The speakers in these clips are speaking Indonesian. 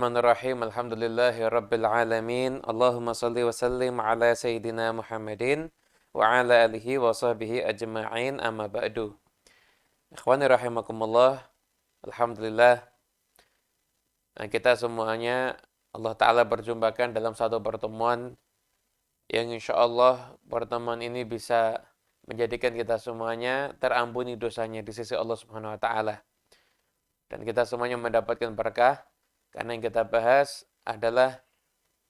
Bismillahirrahmanirrahim. Alhamdulillahi Rabbil Alamin. Allahumma salli wa sallim ala Sayyidina Muhammadin wa ala alihi wa sahbihi ajma'in amma ba'du. Ikhwani rahimakumullah. Alhamdulillah, kita semuanya Allah Ta'ala berjumpakan dalam satu pertemuan yang insya Allah pertemuan ini bisa menjadikan kita semuanya terampuni dosanya di sisi Allah Subhanahu wa Ta'ala. Dan kita semuanya mendapatkan berkah. Karena yang kita bahas adalah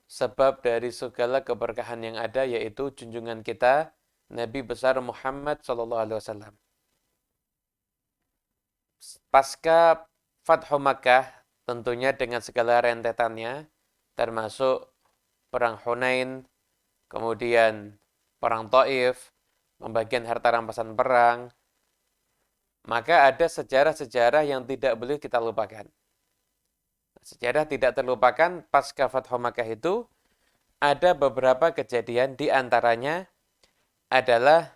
sebab dari segala keberkahan yang ada, yaitu junjungan kita Nabi besar Muhammad SAW. Pasca Fathu Makkah, tentunya dengan segala rentetannya, termasuk Perang Hunain, kemudian Perang Taif, pembagian harta rampasan perang, maka ada sejarah-sejarah yang tidak boleh kita lupakan. Sejarah tidak terlupakan pasca Fathu Makkah itu ada beberapa kejadian, di antaranya adalah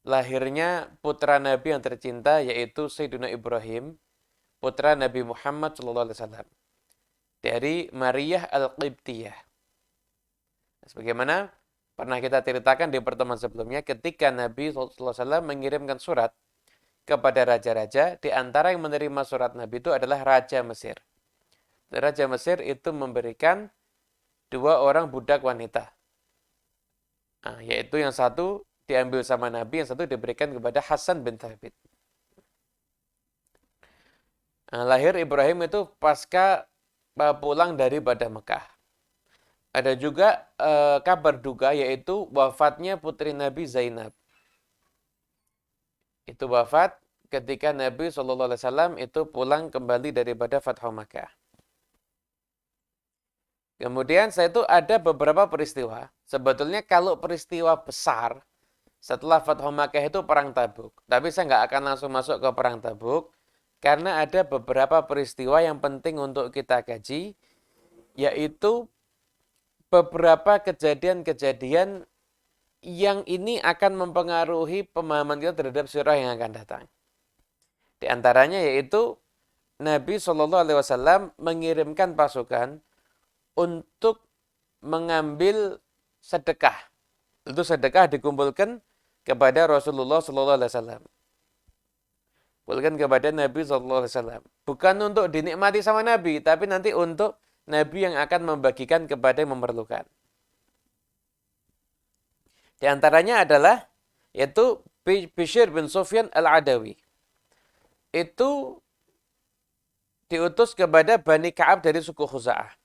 lahirnya putra Nabi yang tercinta, yaitu Sayyidina Ibrahim, putra Nabi Muhammad SAW, dari Maryah Al-Qibtiyah. Sebagaimana pernah kita ceritakan di pertemuan sebelumnya, ketika Nabi SAW mengirimkan surat kepada raja-raja, di antara yang menerima surat Nabi itu adalah Raja Mesir. Raja Mesir itu memberikan 2 orang budak wanita. Yaitu yang satu diambil sama Nabi, yang satu diberikan kepada Hasan bin Thabit. Lahir Ibrahim itu pasca pulang dari Badah Mekah. Ada juga kabar duka, yaitu wafatnya putri Nabi Zainab. Itu wafat ketika Nabi SAW itu pulang kembali daripada Fathu Makkah. Kemudian setelah itu ada beberapa peristiwa. Sebetulnya kalau peristiwa besar setelah Fathu Makkah itu Perang Tabuk. Tapi saya nggak akan langsung masuk ke Perang Tabuk, karena ada beberapa peristiwa yang penting untuk kita kaji, yaitu beberapa kejadian-kejadian yang ini akan mempengaruhi pemahaman kita terhadap sirah yang akan datang. Di antaranya yaitu Nabi SAW mengirimkan pasukan untuk mengambil sedekah. Itu sedekah dikumpulkan kepada Rasulullah SAW. Kumpulkan kepada Nabi SAW. Bukan untuk dinikmati sama Nabi, tapi nanti untuk Nabi yang akan membagikan kepada yang memerlukan. Di antaranya adalah yaitu Bishr bin Sufyan Al-Adawi. Itu diutus kepada Bani Ka'ab dari suku Khuza'ah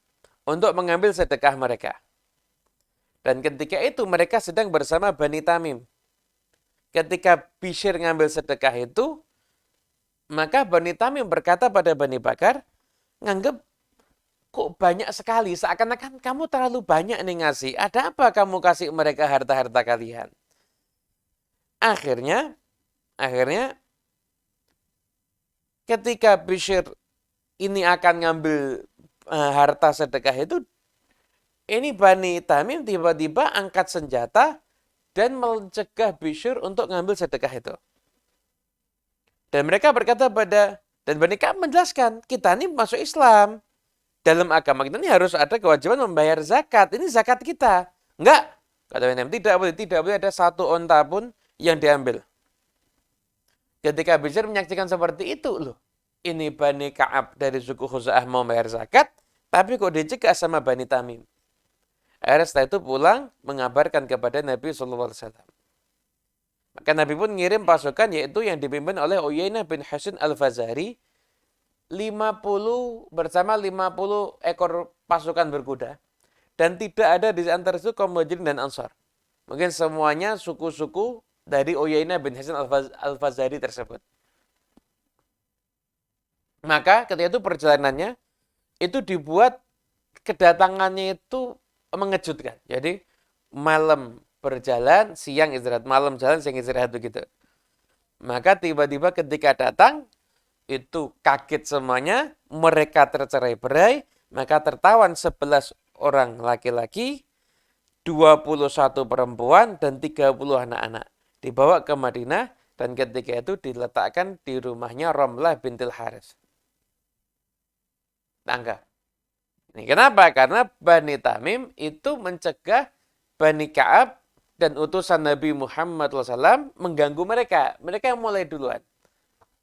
untuk mengambil sedekah mereka. Dan ketika itu mereka sedang bersama Bani Tamim. Ketika Bishr ngambil sedekah itu, maka Bani Tamim berkata pada Bani Bakar, nganggep kok banyak sekali, seakan-akan kamu terlalu banyak nih ngasih. Ada apa kamu kasih mereka harta-harta kalian? Akhirnya ketika Bishr ini akan ngambil harta sedekah itu, ini Bani Tamim tiba-tiba angkat senjata dan mencegah Bishr untuk ngambil sedekah itu. Dan mereka berkata dan Bani Ka'ab menjelaskan, kita ini masuk Islam. Dalam agama kita ini harus ada kewajiban membayar zakat. Ini zakat kita. Enggak. Kata Bani Tamim, tidak boleh ada satu onta pun yang diambil. Ketika Bishr menyaksikan seperti itu, loh, ini Bani Ka'ab dari suku Khuza'ah mau bayar zakat, tapi kok dicegah sama Bani Tamim. Akhirnya setelah itu pulang mengabarkan kepada Nabi SAW. Maka Nabi pun ngirim pasukan, yaitu yang dipimpin oleh Uyainah bin Hasan Al-Fazari, 50 bersama 50 ekor pasukan berkuda. Dan tidak ada di antara itu kaum Muhajirin dan Ansar. Mungkin semuanya suku-suku dari Uyainah bin Hasan Al-Fazari tersebut. Maka ketika itu perjalanannya itu dibuat kedatangannya itu mengejutkan. Jadi malam berjalan, siang istirahat, malam jalan, siang istirahat begitu. Maka tiba-tiba ketika datang itu kaget semuanya, mereka tercerai-berai, maka tertawan 11 orang laki-laki, 21 perempuan dan 30 anak-anak. Dibawa ke Madinah dan ketika itu diletakkan di rumahnya Ramlah bintil Harits. Tangga. Ini kenapa? Karena Bani Tamim itu mencegah Bani Ka'ab dan utusan Nabi Muhammad SAW mengganggu mereka. Mereka yang mulai duluan.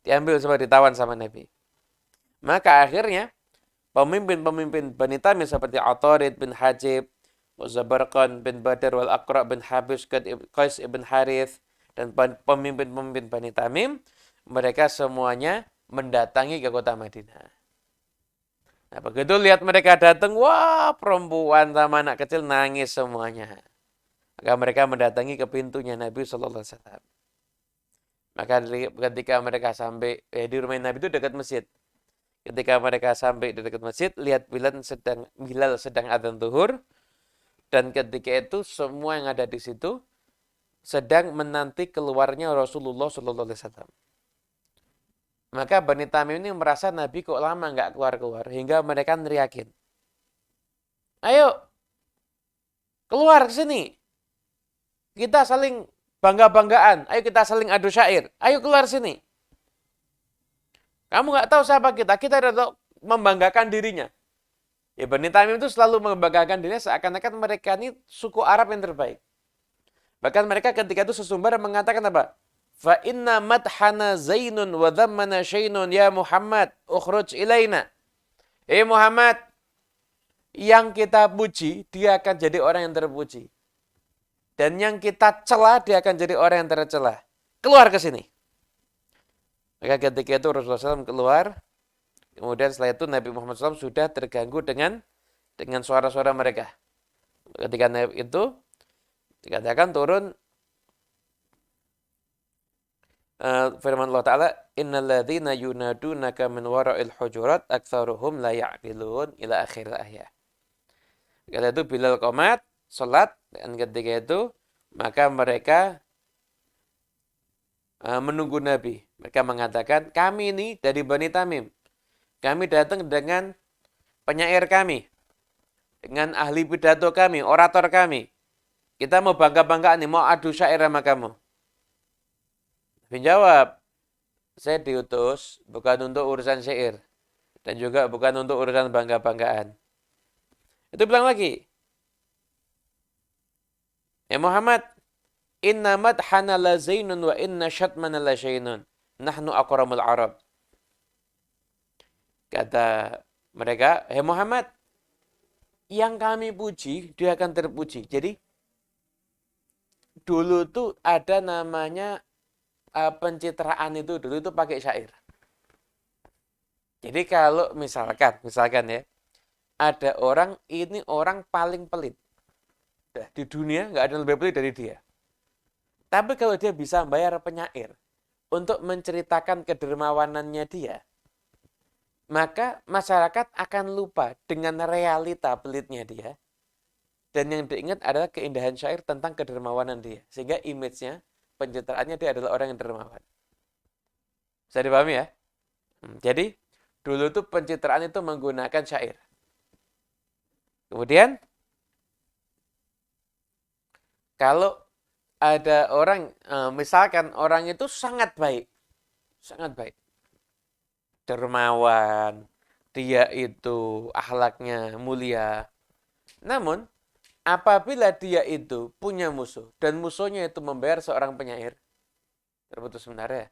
Diambil sama ditawan sama Nabi. Maka akhirnya pemimpin-pemimpin Bani Tamim seperti Atarid bin Hajib, Muzabarqan bin Badr wal Aqra bin Habis, Qais ibn Harith, dan pemimpin-pemimpin Bani Tamim, mereka semuanya mendatangi ke kota Madinah. Nah, begitu lihat mereka datang, wah, perempuan sama anak kecil nangis semuanya. Maka mereka mendatangi ke pintunya Nabi Sallallahu Alaihi Wasallam. Maka ketika mereka sampai di rumah Nabi itu dekat masjid. Ketika mereka sampai di dekat masjid, lihat Bilal sedang adzan zuhur, dan ketika itu semua yang ada di situ sedang menanti keluarnya Rasulullah Sallallahu Alaihi Wasallam. Maka Bani Tamim ini merasa Nabi kok lama nggak keluar-keluar, hingga mereka neriakin, ayo keluar ke sini, kita saling bangga-banggaan, ayo kita saling adu syair, ayo keluar sini. Kamu nggak tahu siapa kita adalah membanggakan dirinya. Ya, Bani Tamim itu selalu membanggakan dirinya seakan-akan mereka ini suku Arab yang terbaik. Bahkan mereka ketika itu sesumbar mengatakan apa? Fa inna madhana zainun wa dhammana syainun ya Muhammad ukhruj ilaina. Muhammad, yang kita puji dia akan jadi orang yang terpuji. Dan yang kita cela dia akan jadi orang yang tercela. Keluar ke sini. Maka ketika itu Rasulullah SAW keluar. Kemudian setelah itu Nabi Muhammad SAW sudah terganggu dengan suara-suara mereka. Ketika itu dikatakan turun firman Allah Ta'ala, innal ladzina yunadunaka min wara'il hujurat aktsaruhum la ya'qilun, ila akhir ayat. Ketika itu Bilal qomat, salat, dan ketika itu maka mereka menunggu Nabi. Mereka mengatakan, kami ini dari Bani Tamim. Kami datang dengan penyair kami, dengan ahli pidato kami, orator kami. Kita mau bangga-banggaan nih, mau adu syair sama kamu. Nabi jawab, saya diutus bukan untuk urusan syair dan juga bukan untuk urusan bangga-banggaan. Itu bilang lagi, ya Muhammad, inna madhana la zainun wa inna syatmana la syainun. Nahnu aqramul Arab. Kata mereka, ya Muhammad, yang kami puji, dia akan terpuji. Jadi, dulu tuh ada namanya pencitraan itu, dulu itu pakai syair. Jadi kalau misalkan ya, ada orang, ini orang paling pelit. Di dunia nggak ada yang lebih pelit dari dia. Tapi kalau dia bisa bayar penyair untuk menceritakan kedermawanannya dia, maka masyarakat akan lupa dengan realita pelitnya dia. Dan yang diingat adalah keindahan syair tentang kedermawanan dia. Sehingga image-nya, pencitraannya dia adalah orang yang dermawan. Bisa dipahami ya? Jadi, dulu tuh pencitraan itu menggunakan syair. Kemudian, kalau ada orang, misalkan orang itu sangat baik, dermawan, dia itu akhlaknya mulia. Namun, apabila dia itu punya musuh, dan musuhnya itu membayar seorang penyair, terputus sebentar ya.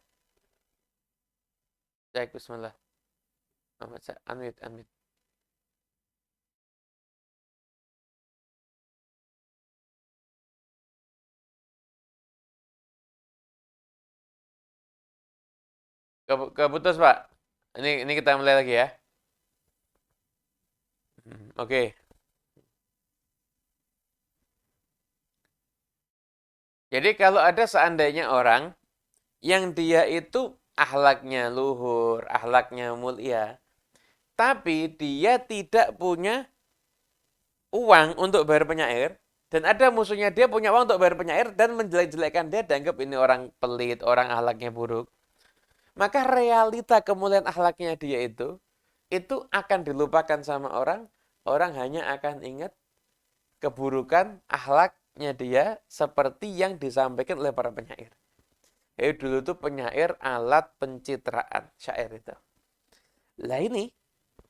Cek, bismillah. Unmute. Keputus, Pak. Ini kita mulai lagi ya. Oke. Jadi kalau ada seandainya orang yang dia itu akhlaknya luhur, akhlaknya mulia, tapi dia tidak punya uang untuk bayar penyair, dan ada musuhnya dia punya uang untuk bayar penyair dan menjelek-jelekkan dia, dianggap ini orang pelit, orang akhlaknya buruk, maka realita kemuliaan akhlaknya dia itu akan dilupakan sama orang. Orang hanya akan ingat keburukan akhlaknya dia seperti yang disampaikan oleh para penyair. Dulu tuh penyair alat pencitraan, syair itu. Lah ini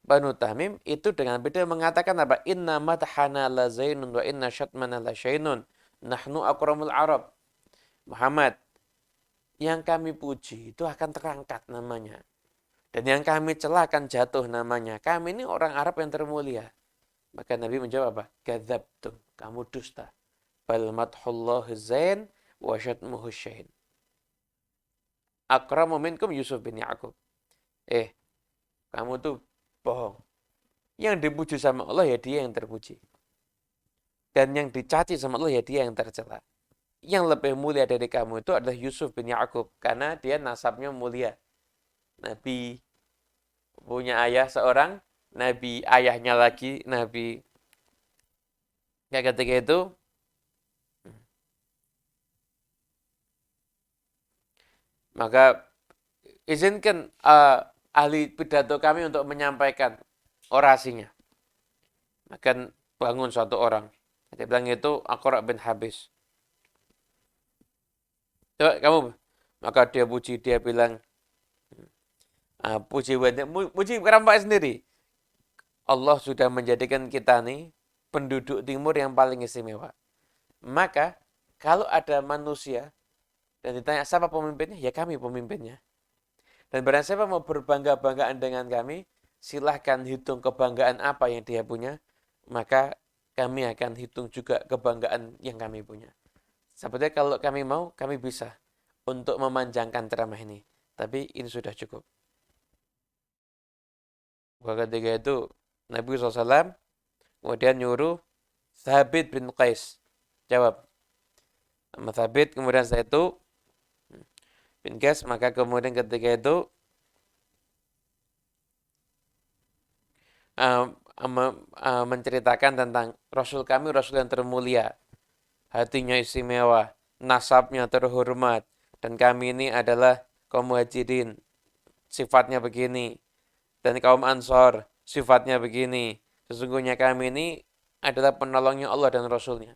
Banu Tamim itu dengan beda mengatakan apa? Inna madhana la zainun wa inna syatmana la syainun. Nahnu akramul Arab. Muhammad, yang kami puji itu akan terangkat namanya. Dan yang kami celah akan jatuh namanya. Kami ini orang Arab yang termulia. Maka Nabi menjawab apa? Kadzabtum. Kamu dusta. Bal madhullahu zain wa syatmuhu syain. Akramu minkum Yusuf bin Ya'qub. Kamu tuh bohong. Yang dipuji sama Allah ya dia yang terpuji. Dan yang dicaci sama Allah ya dia yang tercela. Yang lebih mulia dari kamu itu adalah Yusuf bin Ya'qub. Karena dia nasabnya mulia. Nabi punya ayah seorang. Nabi ayahnya lagi. Nabi. Ya ketika itu. Maka izinkan ahli pidato kami untuk menyampaikan orasinya. Maka bangun suatu orang. Dia bilang itu Aqra' bin Habis. Coba kamu. Maka dia puji, dia bilang, puji Pak sendiri. Allah sudah menjadikan kita nih penduduk timur yang paling istimewa. Maka kalau ada manusia dan ditanya siapa pemimpinnya, ya kami pemimpinnya. Dan barang siapa mau berbangga-banggaan dengan kami, silahkan hitung kebanggaan apa yang dia punya, maka kami akan hitung juga kebanggaan yang kami punya. Sebenarnya kalau kami mau, kami bisa untuk memanjangkan ceramah ini. Tapi ini sudah cukup. Ketika itu Nabi SAW kemudian nyuruh Thabit bin Qais. Jawab. Sama Thabit kemudian setelah itu bin Qais, maka kemudian ketika itu menceritakan tentang Rasul kami, Rasul yang termulia. Hatinya istimewa, nasabnya terhormat. Dan kami ini adalah kaum muhajirin. Sifatnya begini. Dan kaum Ansor, sifatnya begini. Sesungguhnya kami ini adalah penolongnya Allah dan Rasulnya.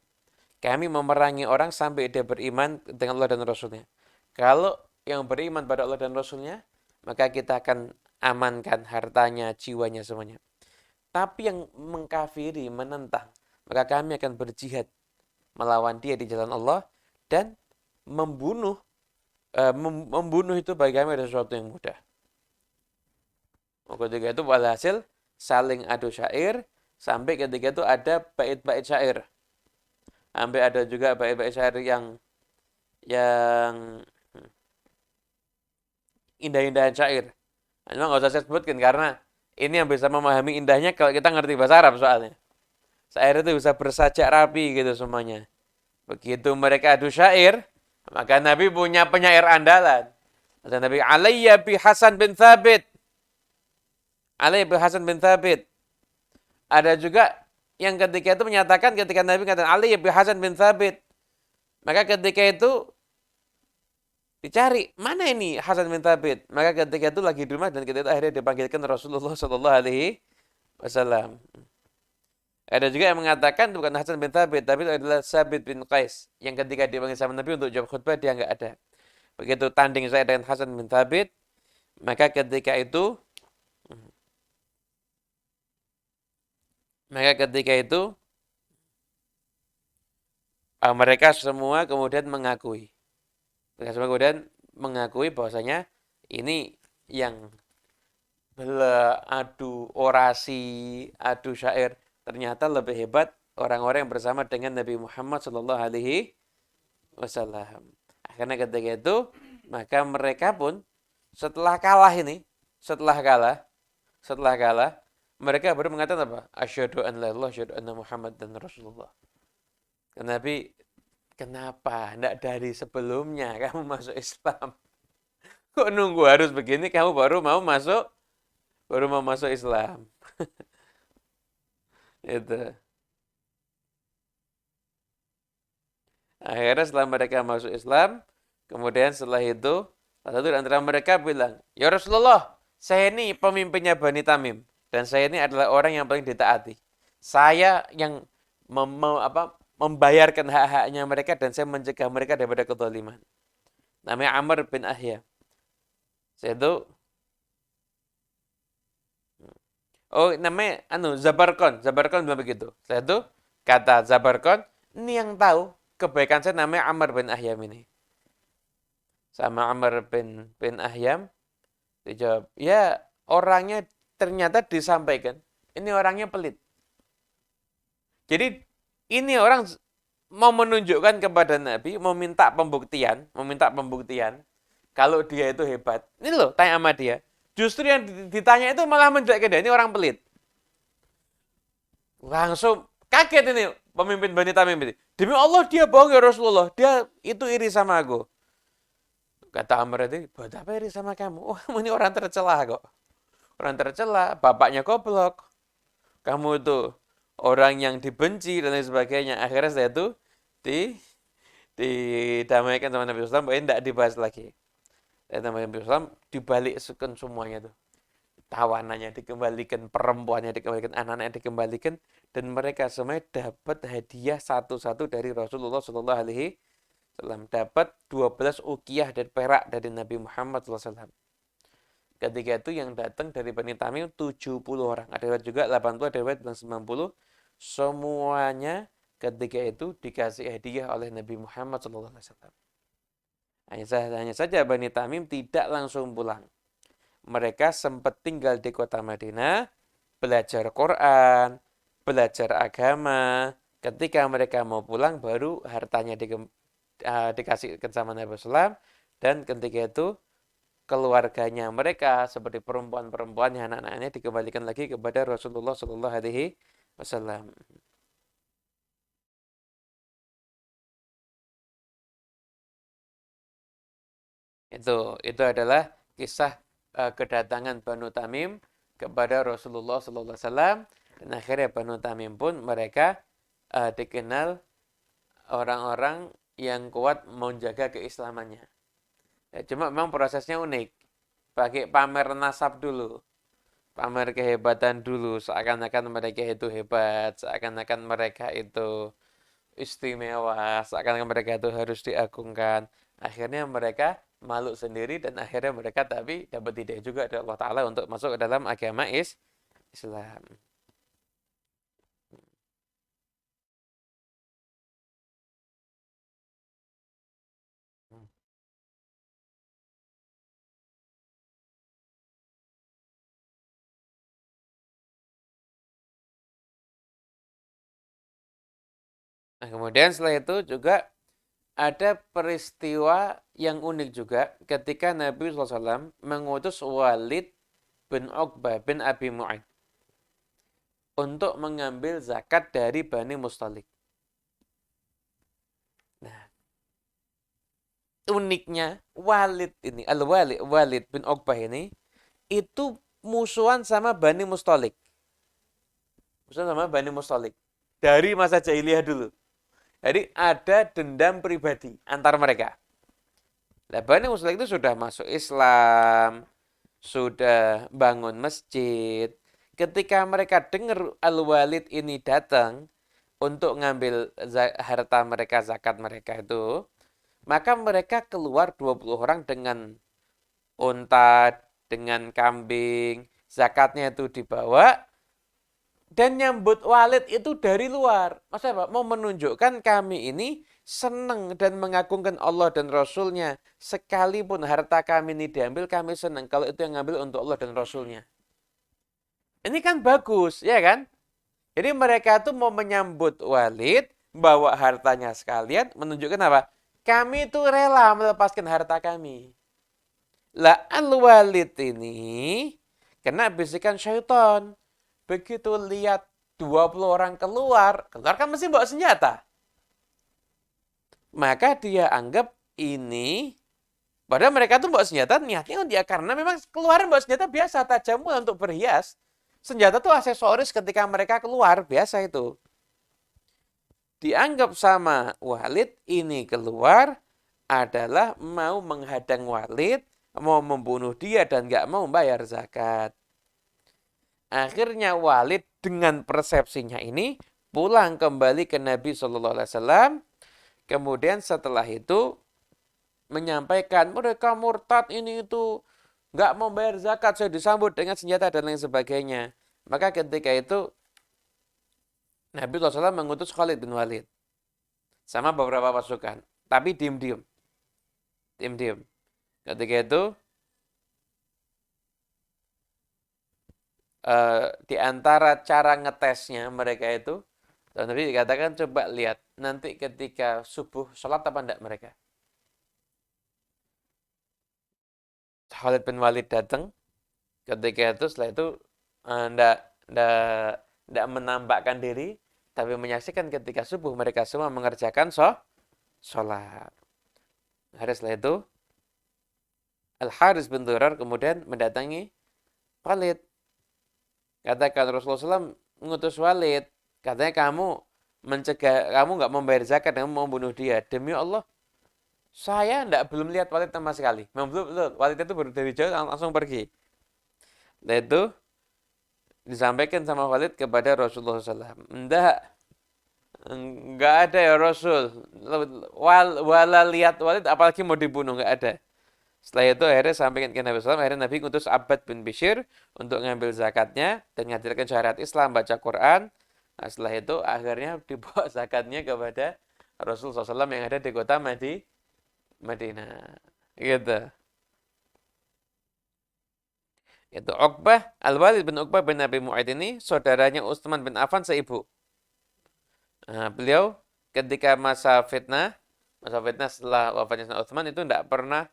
Kami memerangi orang sampai dia beriman dengan Allah dan Rasulnya. Kalau yang beriman pada Allah dan Rasulnya, maka kita akan amankan hartanya, jiwanya, semuanya. Tapi yang mengkafiri, menentang, maka kami akan berjihad melawan dia di jalan Allah dan membunuh itu bagi kami adalah sesuatu yang mudah. Ketika itu walhasil saling adu syair sampai ketika itu ada bait-bait syair. Sampai ada juga bait-bait syair yang indah-indahan syair. Memang nggak usah saya sebutkan karena ini yang bisa memahami indahnya kalau kita ngerti bahasa Arab soalnya. Syair itu bisa bersajak rapi gitu semuanya. Begitu mereka adu syair, maka Nabi punya penyair andalan. Kata Nabi, Alayya bi Hasan bin Thabit. Alayya bi Hasan bin Thabit. Ada juga yang ketika itu menyatakan ketika Nabi kata Alayya bi Hasan bin Thabit. Maka ketika itu dicari, mana ini Hasan bin Thabit? Maka ketika itu lagi di rumah dan ketika itu akhirnya dipanggilkan Rasulullah Sallallahu Alaihi Wasallam. Ada juga yang mengatakan bukan Hasan bin Thabit, tapi itu adalah Sabit bin Qais. Yang ketika dipanggil sama Nabi untuk jawab khutbah, dia nggak ada. Begitu tanding saya dengan Hasan bin Thabit, maka ketika itu mereka semua kemudian mengakui. Mereka semua kemudian mengakui bahwasanya ini yang adu orasi, adu syair, ternyata lebih hebat orang-orang yang bersama dengan Nabi Muhammad Sallallahu Alaihi Wasallam. Karena ketika itu maka mereka pun setelah kalah, mereka baru mengatakan apa? Asyhadu an la ilaha illallah, asyhadu anna Muhammad dan Rasulullah. Nabi, kenapa tidak dari sebelumnya kamu masuk Islam? Kok nunggu harus begini kamu baru mau masuk Islam? Itu. Akhirnya setelah mereka masuk Islam, kemudian setelah itu, salah satu di antara mereka bilang, ya Rasulullah, saya ini pemimpinnya Bani Tamim. Dan saya ini adalah orang yang paling ditaati. Saya yang membayarkan hak-haknya mereka dan saya mencegah mereka daripada kezaliman. Namanya Amr bin Ahya. Saya itu Oh, namanya Zabarkon. Zabarkon bilang begitu. Setelah itu kata Zabarkon, ini yang tahu kebaikan saya namanya Amr bin Ahyam ini. Sama Amr bin Ahyam dijawab, ya orangnya ternyata disampaikan. Ini orangnya pelit. Jadi ini orang mau menunjukkan kepada Nabi, meminta pembuktian kalau dia itu hebat. Ini loh, tanya sama dia. Justru yang ditanya itu malah menjelekkan dia. Ini orang pelit. Langsung kaget ini pemimpin Bani Tamim ini. Demi Allah dia bohong ya Rasulullah. Dia itu iri sama aku. Kata Amr itu, buat apa iri sama kamu? Oh, kamu ini orang tercela kok. Orang tercela, bapaknya goblok. Kamu itu orang yang dibenci dan lain sebagainya. Akhirnya saya itu di didamaikan sama Nabi SAW, bahwa tidak dibahas lagi. Dan Nabi SAW dibalikkan semuanya tuh. Tawanannya dikembalikan, perempuannya dikembalikan, anak-anaknya dikembalikan, dan mereka semuanya dapat hadiah satu-satu dari Rasulullah Shallallahu Alaihi Wasallam. Dapat 12 ukiyah dan perak dari Nabi Muhammad SAW. Ketika itu yang datang dari Bani Tamim 70 orang. Ada juga 80, ada bilang 90. Semuanya ketika itu dikasih hadiah oleh Nabi Muhammad SAW. Hanya saja Bani Tamim tidak langsung pulang. Mereka sempat tinggal di kota Madinah, belajar Quran, belajar agama. Ketika mereka mau pulang, baru hartanya dikasihkan sama Nabi SAW. Dan ketika itu, keluarganya mereka, seperti perempuan-perempuannya, anak-anaknya, dikembalikan lagi kepada Rasulullah SAW. Itu adalah kisah kedatangan Banu Tamim kepada Rasulullah SAW, dan akhirnya Banu Tamim pun mereka dikenal orang-orang yang kuat menjaga keislamannya. Ya, cuma memang prosesnya unik. Pakai pamer nasab dulu, pamer kehebatan dulu, seakan-akan mereka itu hebat, seakan-akan mereka itu istimewa, seakan-akan mereka itu harus diagungkan. Akhirnya mereka malu sendiri, dan akhirnya mereka tapi dapat hidayah juga dari Allah Ta'ala untuk masuk ke dalam agama Islam. Nah, kemudian setelah itu juga ada peristiwa yang unik juga ketika Nabi SAW mengutus Walid bin Uqbah bin Abi Mu'ayyid untuk mengambil zakat dari Bani Mustalik. Nah, uniknya Walid bin Uqbah ini itu musuhan sama Bani Mustalik. Musuhan sama Bani Mustalik dari masa jahiliyah dulu. Jadi ada dendam pribadi antar mereka. Nah, Bani Mustalik itu sudah masuk Islam, sudah bangun masjid. Ketika mereka dengar Al-Walid ini datang untuk ngambil harta mereka, zakat mereka itu, maka mereka keluar 20 orang dengan unta, dengan kambing, zakatnya itu dibawa, dan nyambut Walid itu dari luar. Maksudnya apa? Mau menunjukkan kami ini senang dan mengagungkan Allah dan Rasulnya. Sekalipun harta kami ini diambil, kami senang kalau itu yang ngambil untuk Allah dan Rasulnya. Ini kan bagus, ya kan? Jadi mereka tuh mau menyambut Walid, bawa hartanya sekalian, menunjukkan apa? Kami itu rela melepaskan harta kami. Lah Al-Walid ini kena bisikan syaitan. Begitu lihat 20 orang keluar kan mesti bawa senjata. Maka dia anggap ini, padahal mereka tuh bawa senjata niatnya dia karena memang keluar bawa senjata biasa, tajam untuk berhias. Senjata tuh aksesoris ketika mereka keluar, biasa itu. Dianggap sama Walid ini keluar adalah mau menghadang Walid, mau membunuh dia dan nggak mau bayar zakat. Akhirnya Walid dengan persepsinya ini pulang kembali ke Nabi Shallallahu Alaihi Wasallam. Kemudian setelah itu menyampaikan mereka murtad ini itu nggak mau bayar zakat, saya disambut dengan senjata dan lain sebagainya. Maka ketika itu Nabi SAW mengutus Khalid bin Walid sama beberapa pasukan, tapi diam-diam, diam-diam. Ketika itu di antara cara ngetesnya mereka itu, dan Nabi dikatakan coba lihat nanti ketika subuh sholat apa enggak mereka. Khalid bin Walid datang ketika itu, setelah itu enggak menambahkan diri, tapi menyaksikan ketika subuh mereka semua mengerjakan sholat. Hari setelah itu Al-Haris bin Durar kemudian mendatangi Khalid. Katakan Rasulullah SAW mengutus Walid. Katanya kamu nggak membayar zakat, kamu mau bunuh dia. Demi Allah, saya belum lihat Walid sama sekali. Belum, Walid itu baru dari jauh langsung pergi. Dan itu disampaikan sama Walid kepada Rasulullah SAW. Enggak ada ya Rasul. Wala lihat Walid apalagi mau dibunuh, enggak ada. Setelah itu akhirnya sampaikan ke Nabi SAW, akhirnya Nabi ngutus Abbad bin Bishr untuk ngambil zakatnya dan ngajarkan syariat Islam, baca Quran. Nah, setelah itu akhirnya dibawa zakatnya kepada Rasulullah SAW yang ada di kota Madinah. Gitu. Itu Uqbah, Al-Walid bin Uqbah bin Abi Mu'aid ini saudaranya Utsman bin Affan seibu. Nah, beliau ketika masa fitnah setelah wafatnya Utsman itu tidak pernah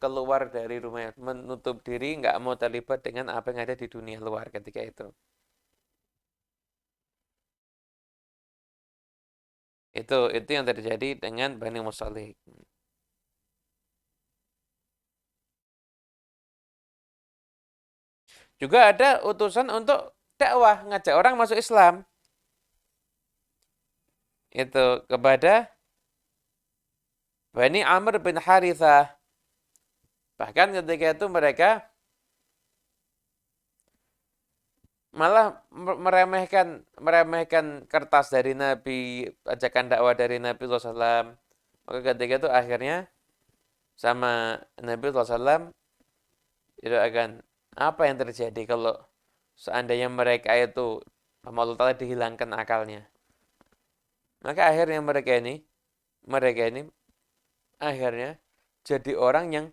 keluar dari rumahnya, menutup diri, nggak mau terlibat dengan apa yang ada di dunia luar ketika itu. Itu yang terjadi dengan Bani Mustalik. Juga ada utusan untuk dakwah, ngajak orang masuk Islam. Itu kepada Bani Amr bin Harithah. Bahkan ketika itu mereka malah meremehkan kertas dari Nabi, ajakan dakwah dari Nabi SAW. Maka ketika itu akhirnya sama Nabi SAW itu akan apa yang terjadi kalau seandainya mereka Allah Ta'ala dihilangkan akalnya. Maka akhirnya mereka ini akhirnya jadi orang yang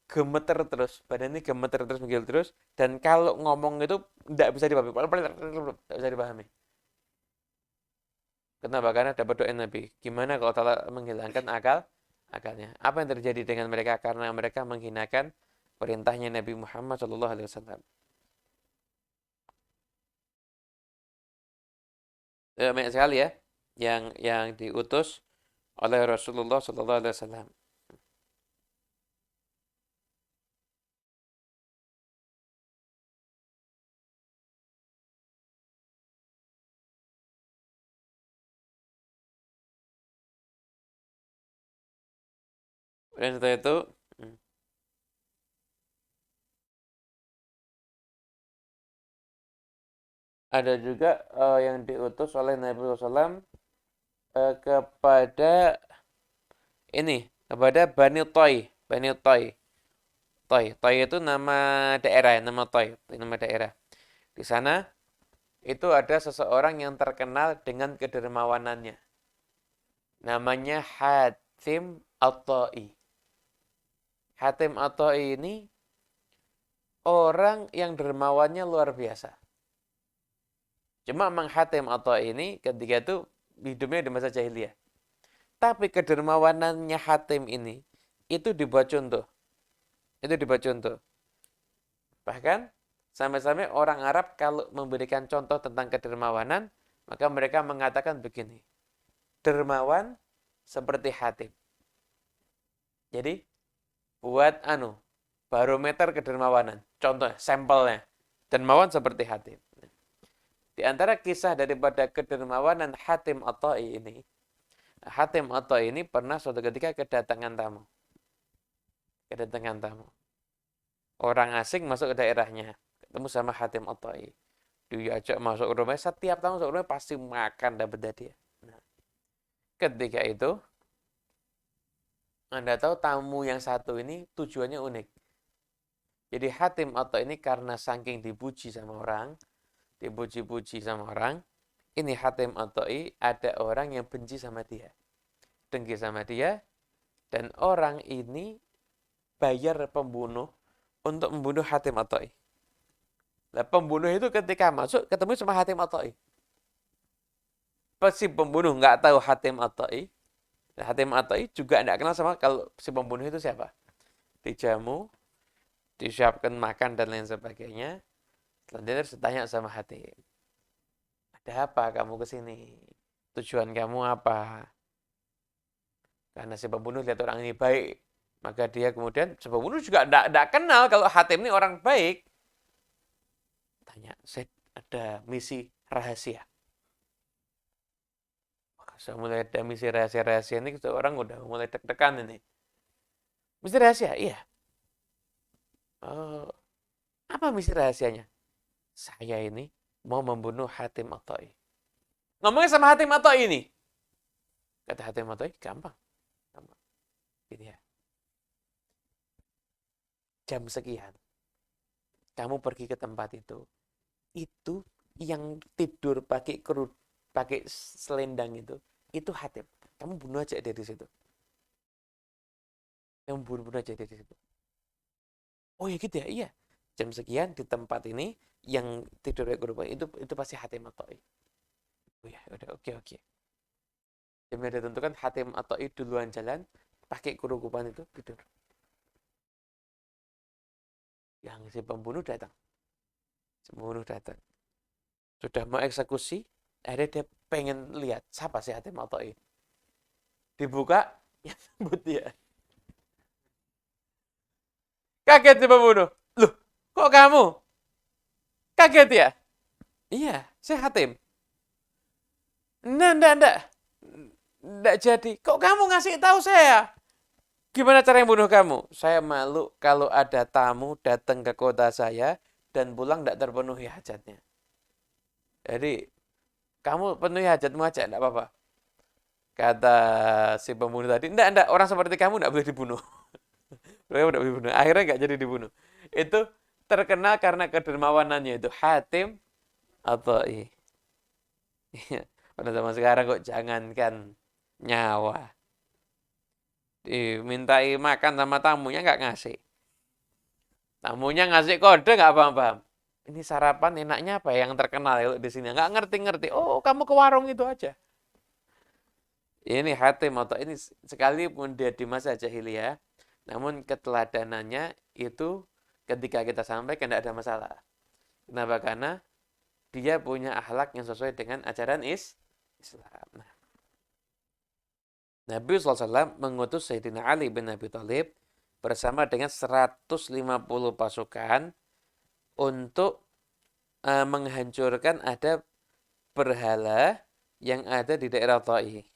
gemeter terus, badannya gemeter terus, menggigil terus, dan kalau ngomong itu tidak bisa dipahami, tidak bisa dipahami. Kenapa? Karena dapat doa Nabi. Gimana kalau Allah menghilangkan akalnya? Apa yang terjadi dengan mereka? Karena mereka menghinakan perintahnya Nabi Muhammad SAW. Banyak sekali ya yang diutus oleh Rasulullah SAW. Dan setelah itu ada juga yang diutus oleh Nabi SAW kepada Bani Toy. Bani Toy. Toy itu nama daerah ya, nama Toy, nama daerah. Di sana itu ada seseorang yang terkenal dengan kedermawanannya. Namanya Hatim At-Ta'i. Hatim At-Ta'i ini orang yang dermawannya luar biasa. Cuma Mang Hatim At-Ta'i ini ketika itu hidupnya di masa jahiliyah. Tapi kedermawanannya Hatim ini itu dibuat contoh. Itu dibuat contoh. Bahkan sampai-sampai orang Arab kalau memberikan contoh tentang kedermawanan, maka mereka mengatakan begini. Dermawan seperti Hatim. Jadi buat barometer kedermawanan. Contohnya, sampelnya. Dermawan seperti Hatim. Di antara kisah daripada kedermawanan Hatim At-Ta'i ini, Hatim At-Ta'i ini pernah suatu ketika kedatangan tamu. Kedatangan tamu. Orang asing masuk ke daerahnya. Ketemu sama Hatim At-Ta'i. Diajak masuk rumah, setiap tamu masuk rumah pasti makan dapat dia. Nah, ketika itu, Anda tahu tamu yang satu ini tujuannya unik. Jadi Hatim At-Ta'i ini karena saking dipuji sama orang, dipuji-puji sama orang. Ini Hatim At-Tai, ada orang yang benci sama dia, dengki sama dia, dan orang ini bayar pembunuh untuk membunuh Hatim At-Tai. Nah, pembunuh itu ketika masuk ketemu sama Hatim At-Tai. Si pembunuh nggak tahu Hatim At-Tai. Nah, Hatim At-Tai juga nggak kenal sama kalau si pembunuh itu siapa. Dijamu, disiapkan makan dan lain sebagainya. Selanjutnya harus ditanya sama Hatim. Ada apa kamu ke sini? Tujuan kamu apa? Karena si pembunuh lihat orang ini baik. Maka dia kemudian, si pembunuh juga tidak kenal kalau Hatim ini orang baik. Tanya, saya ada misi rahasia. Saya mulai ada misi rahasia-rahasia ini, orang udah mulai deg-degan ini. Misi rahasia? Iya. Oh, apa misi rahasianya? Saya ini mau membunuh Hatim At-Tai. Ngomongnya sama Hatim At-Tai ini. Kata Hatim At-Tai, gampang. Gampang. Gitu ya. Jam sekian, kamu pergi ke tempat itu. Itu yang tidur pakai selendang itu Hatim. Kamu bunuh aja dari situ. Kamu bunuh aja dari situ. Oh ya gitu ya, iya. Jam sekian di tempat ini yang tidur pakai kerudung itu pasti Hatim At-Tai. Oh ya, udah oke. Jamnya ditentukan Hatim At-Tai duluan jalan pakai kerukupan itu tidur. Yang si pembunuh datang. Sudah mau eksekusi, akhirnya dia pengen lihat siapa sih Hatim At-Tai. Dibuka, ya sebut dia. Kaget si pembunuh. Loh, kok kamu? Kaget ya? Iya, saya Hatim. Nggak. Nggak jadi. Kok kamu ngasih tahu saya? Gimana cara yang bunuh kamu? Saya malu kalau ada tamu datang ke kota saya dan pulang tidak terpenuhi hajatnya. Jadi, kamu penuhi hajatmu aja, enggak apa-apa. Kata si pembunuh tadi, enggak, orang seperti kamu enggak boleh dibunuh. Mereka enggak boleh dibunuh. Akhirnya enggak jadi dibunuh. Itu terkenal karena kedermawanannya itu. Hatim At-Tai. Pada zaman sekarang kok jangankan nyawa. Dimintai makan sama tamunya enggak ngasih. Tamunya ngasih kode enggak paham-paham. Ini sarapan enaknya apa yang terkenal ya di sini? Enggak ngerti-ngerti. Oh, kamu ke warung itu aja. Ini Hatim atau ini sekalipun dia di masa jahiliyah, namun keteladanannya itu ketika kita sampaikan tidak ada masalah. Kenapa? Karena dia punya akhlak yang sesuai dengan ajaran Islam. Nah, Nabi SAW mengutus Sayyidina Ali bin Abi Thalib bersama dengan 150 pasukan untuk menghancurkan ada berhala yang ada di daerah Taif.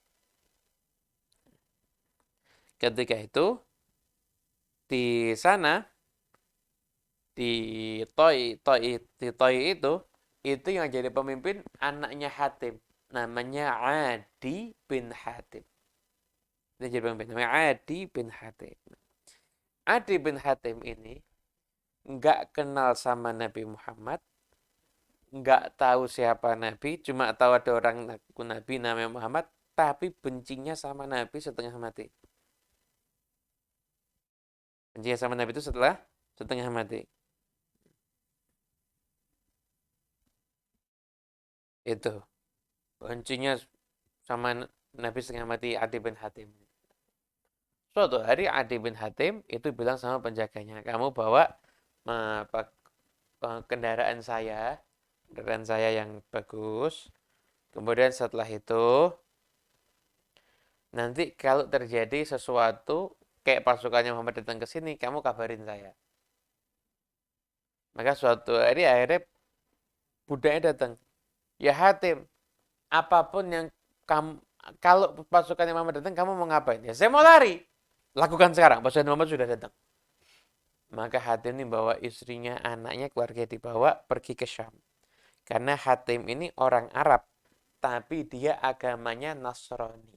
Ketika itu di sana di Toi itu yang jadi pemimpin anaknya Hatim, namanya Adi bin Hatim. Dia jadi pemimpin namanya Adi bin Hatim. Adi bin Hatim ini nggak kenal sama Nabi Muhammad, nggak tahu siapa Nabi, cuma tahu ada orang Nabi namanya Muhammad, tapi bencinya sama Nabi setengah mati. Bencinya sama Nabi itu setelah setengah mati. Itu. Bencinya sama Nabi setengah mati Adi bin Hatim. Suatu hari Adi bin Hatim itu bilang sama penjaganya, kamu bawa kendaraan saya yang bagus. Kemudian setelah itu, nanti kalau terjadi sesuatu, kayak pasukannya Muhammad datang ke sini, kamu kabarin saya. Maka suatu hari akhirnya budaknya datang. Ya Hatim, apapun yang kamu, kalau pasukannya Muhammad datang, kamu mau ngapain? Ya saya mau lari. Lakukan sekarang, pasukan Muhammad sudah datang. Maka Hatim ini bawa istrinya, anaknya, keluarga dibawa pergi ke Syam. Karena Hatim ini orang Arab, tapi dia agamanya Nasrani.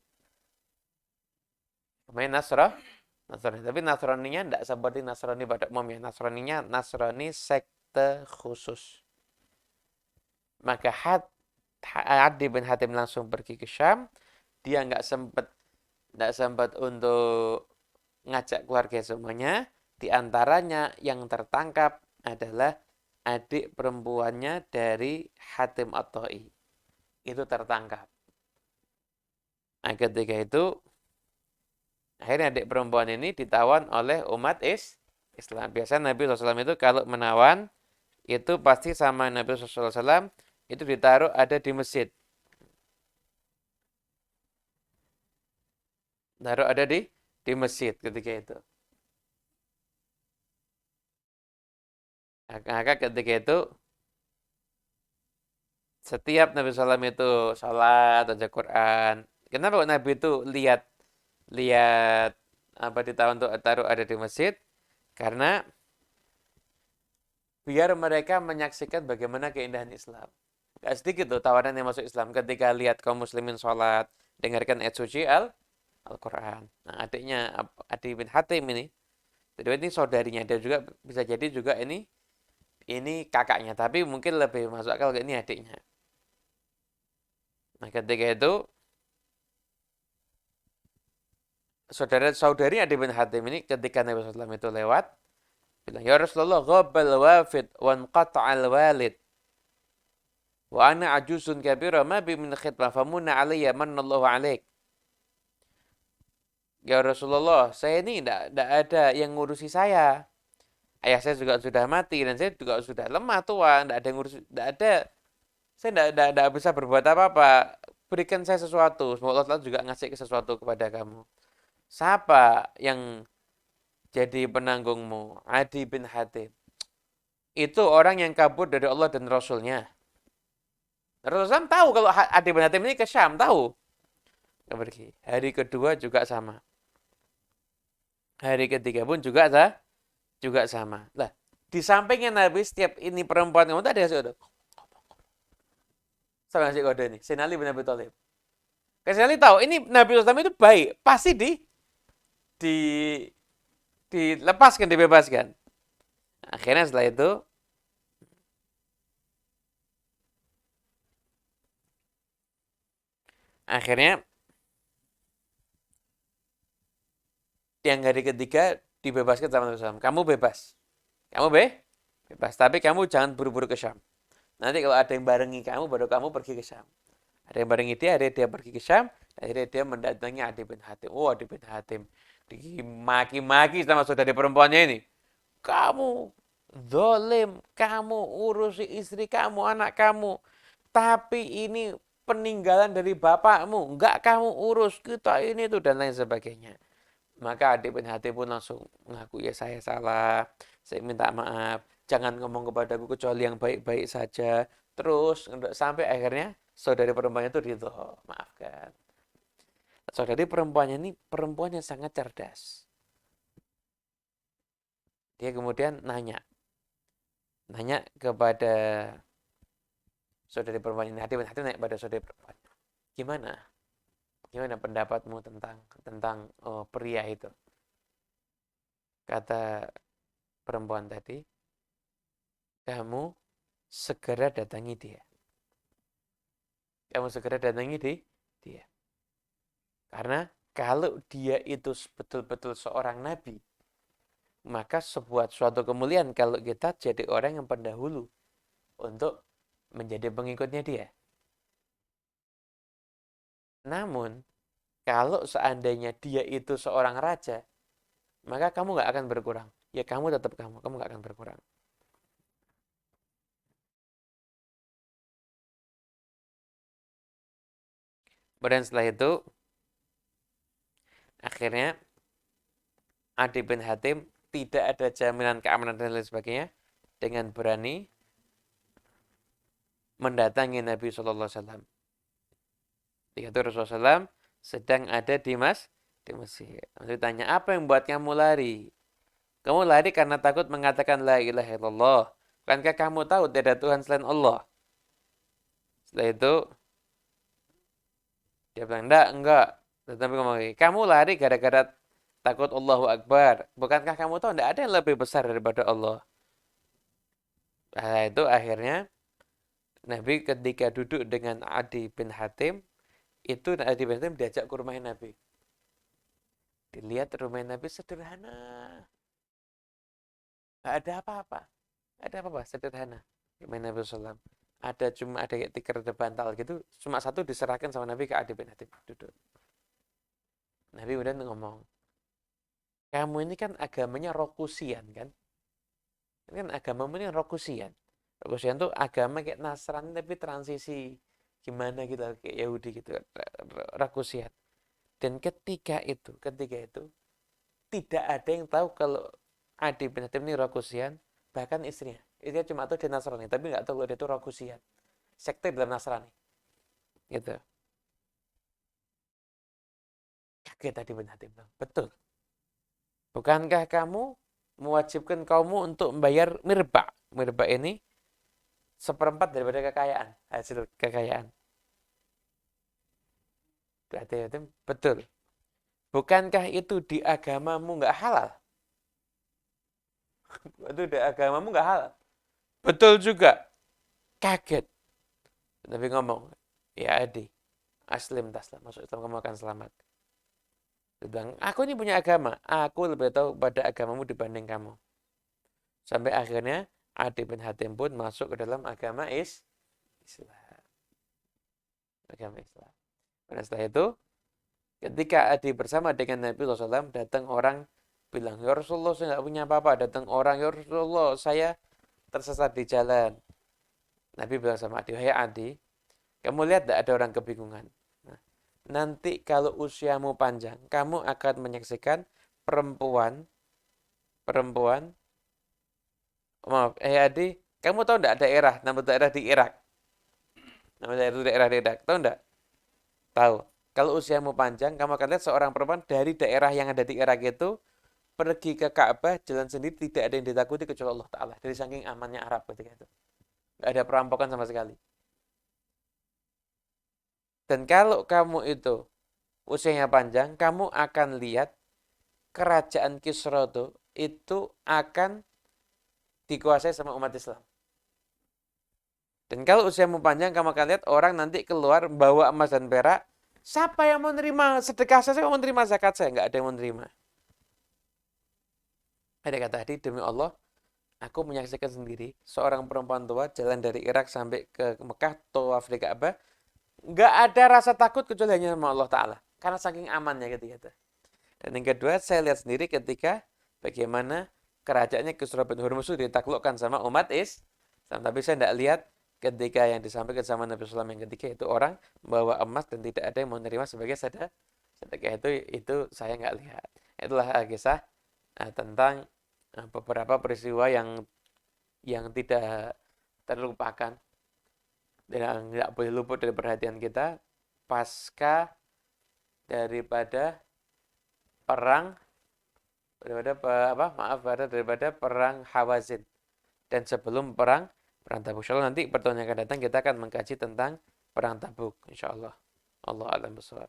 Agamanya Nasrani. Tapi Nasraninya tidak seperti Nasrani pada umumnya. Nasraninya Nasrani sekte khusus. Maka Adi bin Hatim langsung pergi ke Syam. Dia nggak sempat untuk ngajak keluarga semuanya. Di antaranya yang tertangkap adalah adik perempuannya dari Hatim At-Ta'i. Itu tertangkap. Nah, ketika itu akhirnya adik perempuan ini ditawan oleh umat Islam. Biasanya Nabi SAW itu kalau menawan itu pasti sama Nabi SAW itu ditaruh ada di masjid. Taruh ada di masjid ketika itu. Maka ketika itu setiap Nabi SAW itu sholat baca Quran. Kenapa Nabi itu lihat lihat apa ditawan untuk taruh ada di masjid? Karena biar mereka menyaksikan bagaimana keindahan Islam. Gak sedikit tuh tawanan yang masuk Islam ketika lihat kaum muslimin sholat, dengarkan ayat suci Al-Quran. Nah, adiknya Adi bin Hatim jadi ini saudarinya, dia juga bisa jadi juga ini kakaknya, tapi mungkin lebih masuk akal ini adiknya. Nah, ketika itu saudari Adi bin Hatim ini ketika Nabi SAW itu lewat, bilang, "Ya Rasulullah, ghabal wafid wa anqata'al walid. Wa ana ajuzun kabira ma bi min khidmah famuna alayya manallahu alaik." Ya Rasulullah, saya ini tidak ada yang ngurusi saya. Ayah saya juga sudah mati dan saya juga sudah lemah tua, tidak ada yang ngurus, tidak ada, saya tidak bisa berbuat apa-apa. Berikan saya sesuatu, semoga Allah juga ngasih sesuatu kepada kamu. Siapa yang jadi penanggungmu? Adi bin Hatim. Itu orang yang kabur dari Allah dan Rasulnya. Rasulullah tahu kalau Adi bin Hatim ini ke Syam, tahu. Pergi. Hari kedua juga sama. Hari ketiga pun juga sama. Lah, di sampingnya Nabi setiap ini perempuan kamu tadi ada kode. Sama ngasih kode ini. Sinali bin Abi Thalib. Sinali tahu ini Nabi SAW itu baik, pasti di dilepaskan, dibebaskan. Akhirnya setelah itu akhirnya yang hari ketiga dibebaskan sama Nabi SAW. Kamu bebas. Kamu bebas. Tapi kamu jangan buru-buru ke Syam. Nanti kalau ada yang barengi kamu, baru kamu pergi ke Syam. Ada yang barengi dia, ada dia pergi ke Syam. Akhirnya dia mendatangi Adi bin Hatim. Oh, Adi bin Hatim dimaki-maki sama saudari perempuannya ini. Kamu zalim, kamu urusi istri kamu, anak kamu. Tapi ini peninggalan dari bapakmu. Enggak kamu urus kita ini itu dan lain sebagainya. Maka adik bin Hatim pun langsung mengaku, ya saya salah, saya minta maaf, jangan ngomong kepadaku kecuali yang baik-baik saja. Terus sampai akhirnya saudari perempuannya itu ridho, maafkan. Saudari perempuannya ini perempuan yang sangat cerdas. Dia kemudian nanya kepada saudari perempuan ini, adik bin Hatim nanya kepada saudari perempuan, gimana? Gimana pendapatmu tentang pria itu? Kata perempuan tadi, kamu segera datangi dia. Kamu segera datangi dia. Karena kalau dia itu betul-betul seorang nabi, maka sebuah suatu kemuliaan kalau kita jadi orang yang pendahulu untuk menjadi pengikutnya dia. Namun, kalau seandainya dia itu seorang raja, maka kamu nggak akan berkurang. Ya kamu tetap kamu nggak akan berkurang. Kemudian setelah itu, akhirnya Adi bin Hatim tidak ada jaminan keamanan dan lain sebagainya dengan berani mendatangi Nabi SAW. Ketika itu Rasulullah SAW sedang ada di masjid. Nabi tanya, apa yang buat kamu lari? Kamu lari karena takut mengatakan la ilaha illallah. Bukankah kamu tahu tidak ada Tuhan selain Allah? Setelah itu dia bilang, enggak. Tetapi kamu lari gara-gara takut Allahu Akbar. Bukankah kamu tahu tidak ada yang lebih besar daripada Allah? Nah, itu akhirnya Nabi ketika duduk dengan Adi bin Hatim, itu Adi bin Hatim diajak ke rumah Nabi. Dilihat rumah Nabi sederhana. Nggak ada apa-apa. Nggak ada apa-apa, sederhana. Rumah Nabi SAW. Ada kayak tikar, ada bantal gitu. Cuma satu diserahkan sama Nabi ke Adi bin Hatim. Duduk. Nabi kemudian ngomong, kamu ini kan agamanya Rokusian kan? Ini kan agamamu ini Rokusian. Rokusian tuh agama kayak Nasrani tapi transisi gimana gitu, kayak Yahudi gitu. Rokusian. Dan ketika itu tidak ada yang tahu kalau Adi bin Hatim ini Rokusian, bahkan istrinya. Istrinya cuma tahu dia Nasrani, tapi nggak tahu kalau dia itu Rokusian. Sekte dalam Nasrani. Gitu. Kaget Adi bin Hatim. Betul. Bukankah kamu mewajibkan kaummu untuk membayar mirba? Mirba ini seperempat daripada kekayaan, hasil kekayaan. Berarti betul. Bukankah itu di agamamu nggak halal? Itu di agamamu nggak halal. Betul juga. Kaget. Nabi ngomong, ya Adi, aslim taslam. Masuk Islam kamu akan selamat. Dia bilang, aku ini punya agama. Aku lebih tahu pada agamamu dibanding kamu. Sampai akhirnya Adi bin Hatim pun masuk ke dalam agama Islam. Agama Islam. Dan setelah itu, ketika Adi bersama dengan Nabi SAW, datang orang bilang, ya Rasulullah saya nggak punya apa-apa. Datang orang, ya Rasulullah saya tersesat di jalan. Nabi bilang sama Adi, hai Adi, kamu lihat tidak ada orang kebingungan. Nah, nanti kalau usiamu panjang, kamu akan menyaksikan perempuan, maaf, Adi, kamu tahu tidak nama daerah di Irak? Nama daerah di Irak, tahu tidak? Tahu. Kalau usiamu panjang, kamu akan lihat seorang perempuan dari daerah yang ada di Irak itu pergi ke Ka'bah jalan sendiri, tidak ada yang ditakuti kecuali Allah Ta'ala. Dari saking amannya Arab ketika itu. Tidak ada perampokan sama sekali. Dan kalau kamu itu usianya panjang, kamu akan lihat kerajaan Kisra itu akan dikuasai sama umat Islam. Dan kalau usiamu panjang, kamu akan lihat orang nanti keluar bawa emas dan perak. Siapa yang mau menerima sedekah saya, mau menerima zakat saya? Nggak ada yang mau menerima. Ada kata tadi, demi Allah, aku menyaksikan sendiri seorang perempuan tua jalan dari Irak sampai ke Mekah, tawaf di Ka'bah. Nggak ada rasa takut kecuali hanya sama Allah Ta'ala. Karena saking amannya ketika itu. Dan yang kedua, saya lihat sendiri ketika bagaimana kerajaannya Kisra bin Hurmuz itu ditaklukkan sama umat Islam. Tapi saya tidak lihat ketika yang disampaikan sama Nabi SAW yang ketiga itu orang membawa emas dan tidak ada yang menerima sebagai sedekah. Itu saya nggak lihat. Itulah kisah tentang beberapa peristiwa yang tidak terlupakan dan tidak boleh luput dari perhatian kita pasca daripada perang daripada perang Hawazin dan sebelum perang Tabuk. Insyaallah nanti pertemuan yang akan datang kita akan mengkaji tentang perang Tabuk insyaallah. Allah a'lam bishawab.